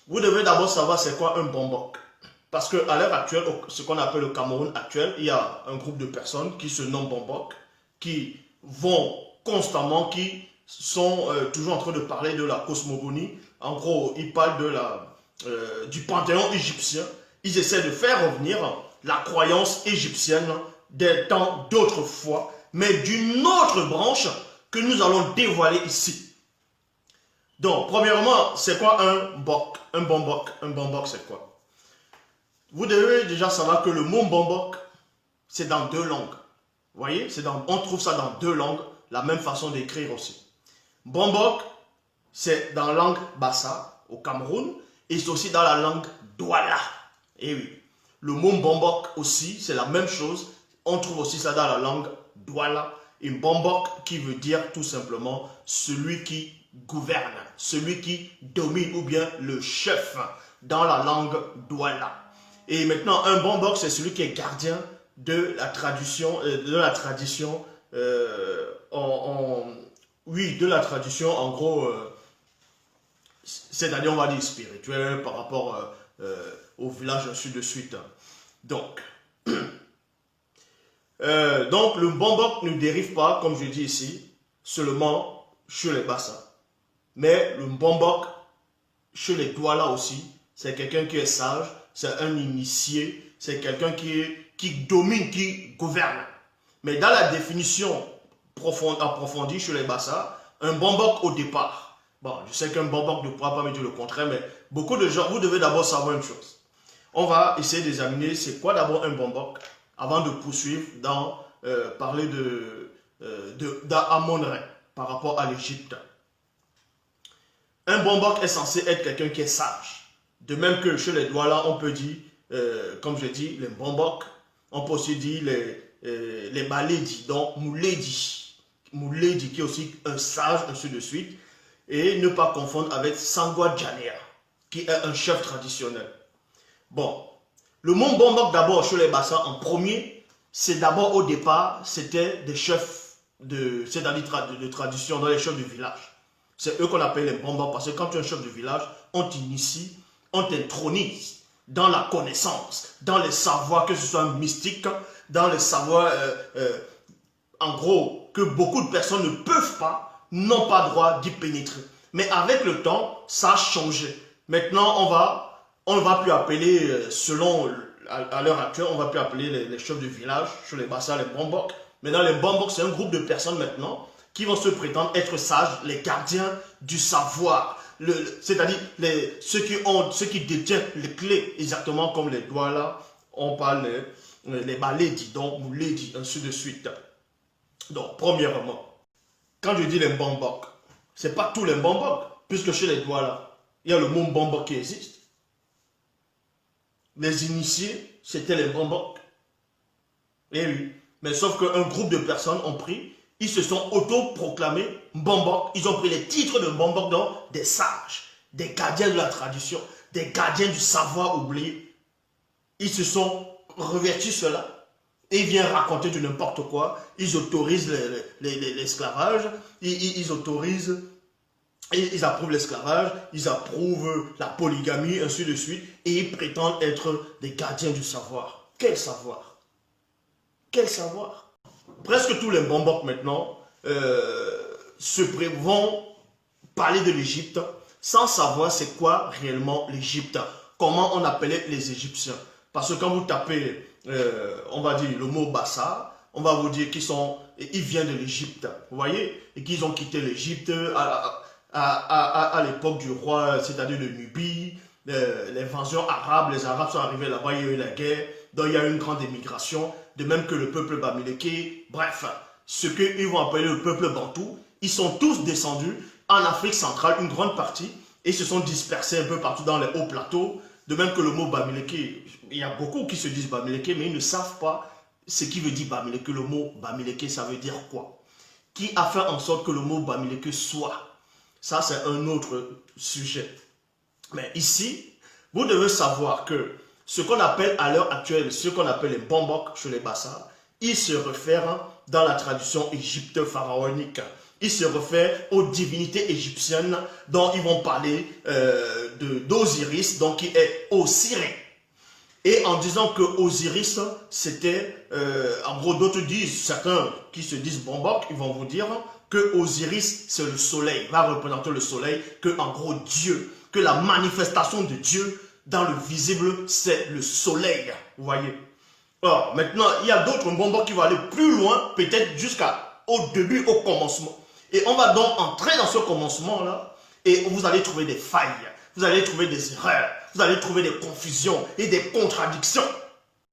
Vous devez d'abord savoir c'est quoi un bombok. Parce qu'à l'heure actuelle, ce qu'on appelle le Cameroun actuel, il y a un groupe de personnes qui se nomment bombok, qui vont constamment, qui sont toujours en train de parler de la cosmogonie. En gros, ils parlent du panthéon égyptien. Ils essaient de faire revenir la croyance égyptienne des temps d'autrefois, mais d'une autre branche que nous allons dévoiler ici. Donc, premièrement, c'est quoi un bok? Un bombok. Un bombok, c'est quoi? Vous devez déjà savoir que le mot bombok, c'est dans deux langues. Vous voyez, on trouve ça dans deux langues, la même façon d'écrire aussi. Bombok, c'est dans la langue Bassa, au Cameroun, et c'est aussi dans la langue Douala. Et oui, le mot bombok aussi, c'est la même chose. On trouve aussi ça dans la langue Douala. Et bombok qui veut dire tout simplement celui qui gouverne, celui qui domine ou bien le chef dans la langue Douala. Et maintenant, un bombok, c'est celui qui est gardien de la tradition, oui, de la tradition, en gros, c'est-à-dire, on va dire spirituelle par rapport au village, ainsi de suite. Donc, le bombok ne dérive pas, comme je dis ici, seulement chez les Bassa. Mais le bombok, chez les Douala aussi, c'est quelqu'un qui est sage, c'est un initié, c'est quelqu'un qui domine, qui gouverne. Mais dans la définition approfondie chez les Bassa, un bombok au départ, bon, je sais qu'un bombok ne pourra pas me dire le contraire, mais beaucoup de gens, vous devez d'abord savoir une chose. On va essayer d'examiner c'est quoi d'abord un bombok avant de poursuivre dans parler d'Amon-Ra par rapport à l'Égypte. Un bombok est censé être quelqu'un qui est sage. De même que chez les Douala, on peut dire, comme je dis, les bombok, on peut aussi dire les Baledi, donc Mouledi. Mouledi qui est aussi un sage, ainsi de suite. Et ne pas confondre avec Sangwa Djanea, qui est un chef traditionnel. Bon, le mot bombok d'abord chez les Bassins en premier, c'est d'abord au départ, c'était des chefs de tradition, dans les chefs du village. C'est eux qu'on appelle les bombok parce que quand tu es un chef de village, on t'initie, on t'intronise dans la connaissance, dans les savoirs, que ce soit mystique, dans les savoirs, en gros, que beaucoup de personnes ne peuvent pas, n'ont pas droit d'y pénétrer. Mais avec le temps, ça a changé. Maintenant, on ne va plus appeler, selon, à l'heure actuelle, on ne va plus appeler les chefs du village, sur les Bassins, les bombok. Maintenant, les bombok, c'est un groupe de personnes maintenant qui vont se prétendre être sages, les gardiens du savoir. C'est-à-dire ceux qui détiennent les clés, exactement comme les Douala, on parle les Baledi, donc Mouledi, ainsi de suite. Donc, premièrement, quand je dis les bombok, ce n'est pas tous les bombok, puisque chez les Douala, il y a le mot bombok qui existe. Les initiés, c'était les bombok. Et oui, mais sauf qu'un groupe de personnes ont pris, ils se sont auto-proclamés bombok. Ils ont pris les titres de bombok, donc des sages, des gardiens de la tradition, des gardiens du savoir oublié. Ils se sont revêtus cela et ils viennent raconter de n'importe quoi. Ils autorisent l'esclavage, ils autorisent, ils approuvent l'esclavage, ils approuvent la polygamie, ainsi de suite, et ils prétendent être des gardiens du savoir. Quel savoir? Quel savoir? Presque tous les bombok maintenant vont parler de l'Égypte sans savoir c'est quoi réellement l'Égypte, comment on appelait les Égyptiens. Parce que quand vous tapez, on va dire le mot Bassa, on va vous dire ils viennent de l'Égypte, vous voyez, et qu'ils ont quitté l'Égypte à l'époque du roi, c'est-à-dire de Nubie, l'invasion arabe, les Arabes sont arrivés là-bas, il y a eu la guerre, donc il y a eu une grande émigration, de même que le peuple bamileke, bref, ce qu'ils vont appeler le peuple bantou, ils sont tous descendus en Afrique centrale, une grande partie, et se sont dispersés un peu partout dans les hauts plateaux, de même que le mot bamileke, il y a beaucoup qui se disent bamileke, mais ils ne savent pas ce qui veut dire bamileke, le mot bamileke, ça veut dire quoi? Qui a fait en sorte que le mot bamileke soit? Ça, c'est un autre sujet. Mais ici, vous devez savoir que ce qu'on appelle à l'heure actuelle, ce qu'on appelle les bombok chez les Bassa, ils se réfèrent dans la tradition égypte pharaonique. Ils se réfèrent aux divinités égyptiennes dont ils vont parler d'Osiris, donc qui est Osiré. Et en disant que Osiris, c'était, en gros, d'autres disent, certains qui se disent Bombok, ils vont vous dire que Osiris, c'est le soleil, va représenter le soleil, que en gros, Dieu, que la manifestation de Dieu dans le visible, c'est le soleil, vous voyez. Alors, maintenant, il y a d'autres Bombok qui vont aller plus loin, peut-être jusqu'au début, au commencement. Et on va donc entrer dans ce commencement-là, et vous allez trouver des failles, vous allez trouver des erreurs, vous allez trouver des confusions et des contradictions.